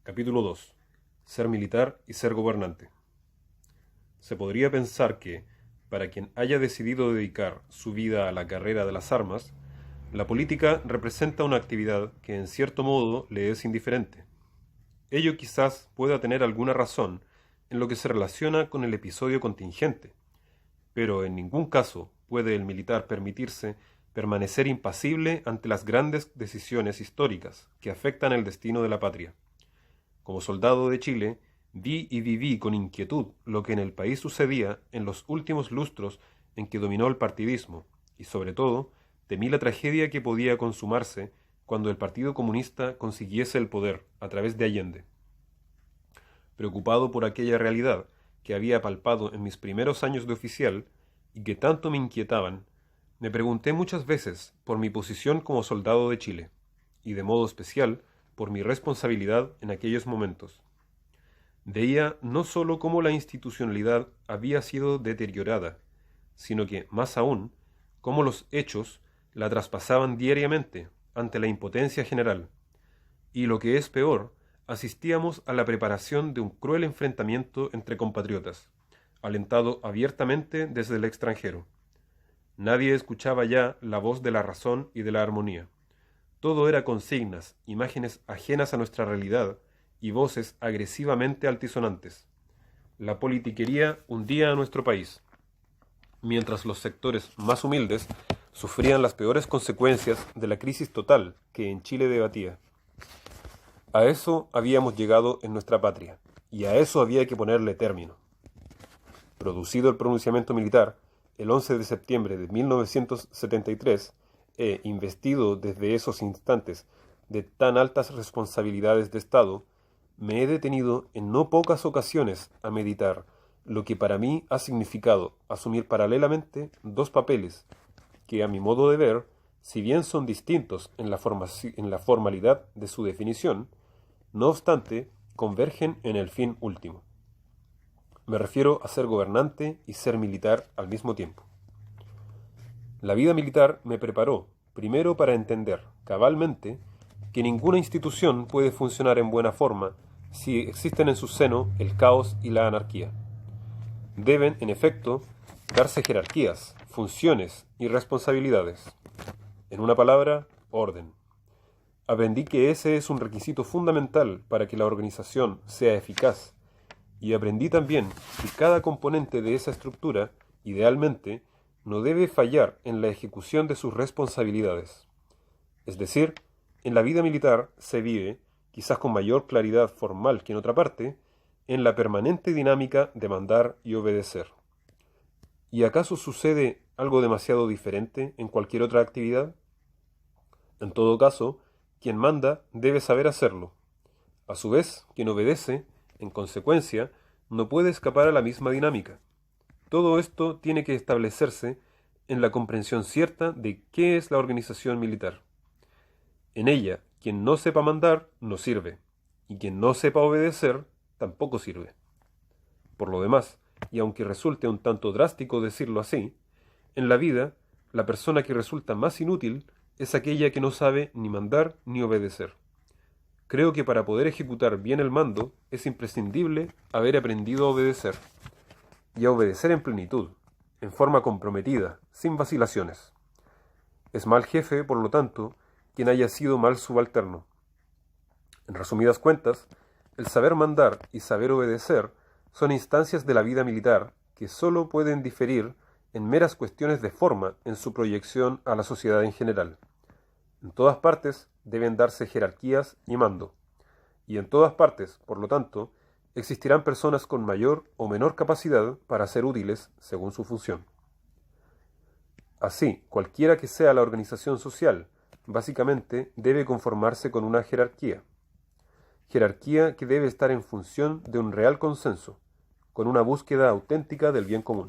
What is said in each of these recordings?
Capítulo 2. Ser militar y ser gobernante. Se podría pensar que, para quien haya decidido dedicar su vida a la carrera de las armas, la política representa una actividad que en cierto modo le es indiferente. Ello quizás pueda tener alguna razón en lo que se relaciona con el episodio contingente, pero en ningún caso puede el militar permitirse permanecer impasible ante las grandes decisiones históricas que afectan el destino de la patria. Como soldado de Chile, vi y viví con inquietud lo que en el país sucedía en los últimos lustros en que dominó el partidismo, y sobre todo, temí la tragedia que podía consumarse cuando el Partido Comunista consiguiese el poder a través de Allende. Preocupado por aquella realidad que había palpado en mis primeros años de oficial y que tanto me inquietaban, me pregunté muchas veces por mi posición como soldado de Chile, y de modo especial por mi responsabilidad en aquellos momentos. Veía no sólo cómo la institucionalidad había sido deteriorada, sino que, más aún, cómo los hechos la traspasaban diariamente ante la impotencia general, y lo que es peor, asistíamos a la preparación de un cruel enfrentamiento entre compatriotas, alentado abiertamente desde el extranjero. Nadie escuchaba ya la voz de la razón y de la armonía. Todo era consignas, imágenes ajenas a nuestra realidad y voces agresivamente altisonantes. La politiquería hundía a nuestro país, mientras los sectores más humildes sufrían las peores consecuencias de la crisis total que en Chile debatía. A eso habíamos llegado en nuestra patria, y a eso había que ponerle término. Producido el pronunciamiento militar, el 11 de septiembre de 1973, investido desde esos instantes de tan altas responsabilidades de Estado, me he detenido en no pocas ocasiones a meditar lo que para mí ha significado asumir paralelamente dos papeles que, a mi modo de ver, si bien son distintos en la formalidad de su definición, no obstante, convergen en el fin último. Me refiero a ser gobernante y ser militar al mismo tiempo. La vida militar me preparó, primero, para entender cabalmente que ninguna institución puede funcionar en buena forma si existen en su seno el caos y la anarquía. Deben, en efecto, darse jerarquías, funciones y responsabilidades. En una palabra, orden. Aprendí que ese es un requisito fundamental para que la organización sea eficaz, y aprendí también que cada componente de esa estructura, idealmente, no debe fallar en la ejecución de sus responsabilidades. Es decir, en la vida militar se vive, quizás con mayor claridad formal que en otra parte, en la permanente dinámica de mandar y obedecer. ¿Y acaso sucede algo demasiado diferente en cualquier otra actividad? En todo caso, quien manda debe saber hacerlo. A su vez, quien obedece, en consecuencia, no puede escapar a la misma dinámica. Todo esto tiene que establecerse en la comprensión cierta de qué es la organización militar. En ella, quien no sepa mandar, no sirve, y quien no sepa obedecer, tampoco sirve. Por lo demás, y aunque resulte un tanto drástico decirlo así, en la vida, la persona que resulta más inútil es aquella que no sabe ni mandar ni obedecer. Creo que para poder ejecutar bien el mando es imprescindible haber aprendido a obedecer, y a obedecer en plenitud, en forma comprometida, sin vacilaciones. Es mal jefe, por lo tanto, quien haya sido mal subalterno. En resumidas cuentas, el saber mandar y saber obedecer son instancias de la vida militar que sólo pueden diferir en meras cuestiones de forma en su proyección a la sociedad en general. En todas partes deben darse jerarquías y mando, y en todas partes, por lo tanto, existirán personas con mayor o menor capacidad para ser útiles según su función. Así, cualquiera que sea la organización social, básicamente debe conformarse con una jerarquía que debe estar en función de un real consenso, con una búsqueda auténtica del bien común.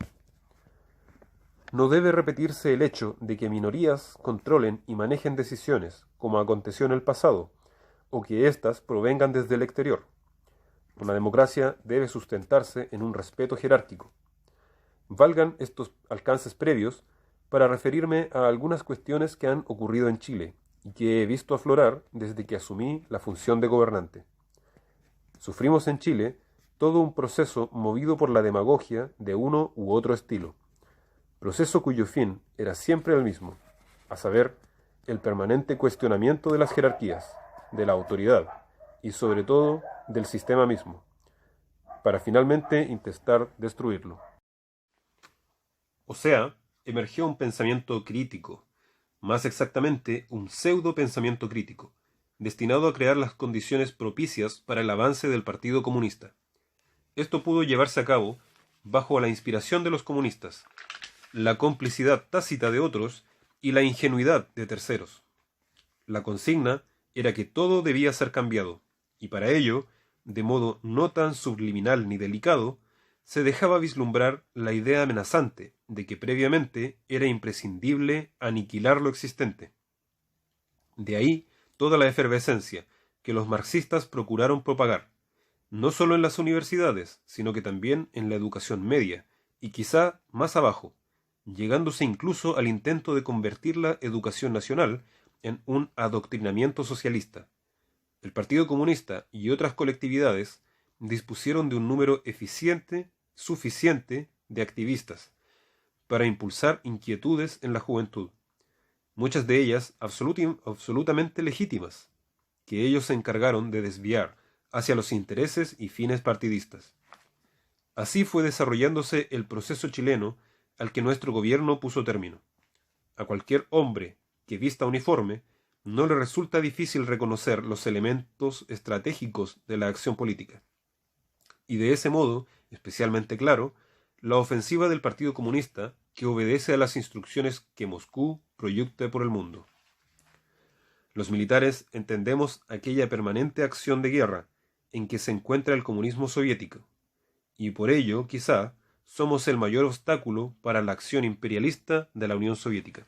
No debe repetirse el hecho de que minorías controlen y manejen decisiones, como aconteció en el pasado, o que éstas provengan desde el exterior. Una democracia debe sustentarse en un respeto jerárquico. Valgan estos alcances previos para referirme a algunas cuestiones que han ocurrido en Chile y que he visto aflorar desde que asumí la función de gobernante. Sufrimos en Chile todo un proceso movido por la demagogia de uno u otro estilo, proceso cuyo fin era siempre el mismo, a saber, el permanente cuestionamiento de las jerarquías, de la autoridad y sobre todo del sistema mismo, para finalmente intentar destruirlo. O sea, emergió un pensamiento crítico, más exactamente un pseudo pensamiento crítico, destinado a crear las condiciones propicias para el avance del Partido Comunista. Esto pudo llevarse a cabo bajo la inspiración de los comunistas, la complicidad tácita de otros y la ingenuidad de terceros. La consigna era que todo debía ser cambiado, y para ello, de modo no tan subliminal ni delicado, se dejaba vislumbrar la idea amenazante de que previamente era imprescindible aniquilar lo existente. De ahí toda la efervescencia que los marxistas procuraron propagar, no solo en las universidades, sino que también en la educación media, y quizá más abajo, llegándose incluso al intento de convertir la educación nacional en un adoctrinamiento socialista. El Partido Comunista y otras colectividades dispusieron de un número suficiente de activistas para impulsar inquietudes en la juventud, muchas de ellas absolutamente legítimas, que ellos se encargaron de desviar hacia los intereses y fines partidistas. Así fue desarrollándose el proceso chileno al que nuestro gobierno puso término. A cualquier hombre que vista uniforme no le resulta difícil reconocer los elementos estratégicos de la acción política. Y de ese modo, especialmente claro, la ofensiva del Partido Comunista que obedece a las instrucciones que Moscú proyecta por el mundo. Los militares entendemos aquella permanente acción de guerra en que se encuentra el comunismo soviético, y por ello, quizá, somos el mayor obstáculo para la acción imperialista de la Unión Soviética.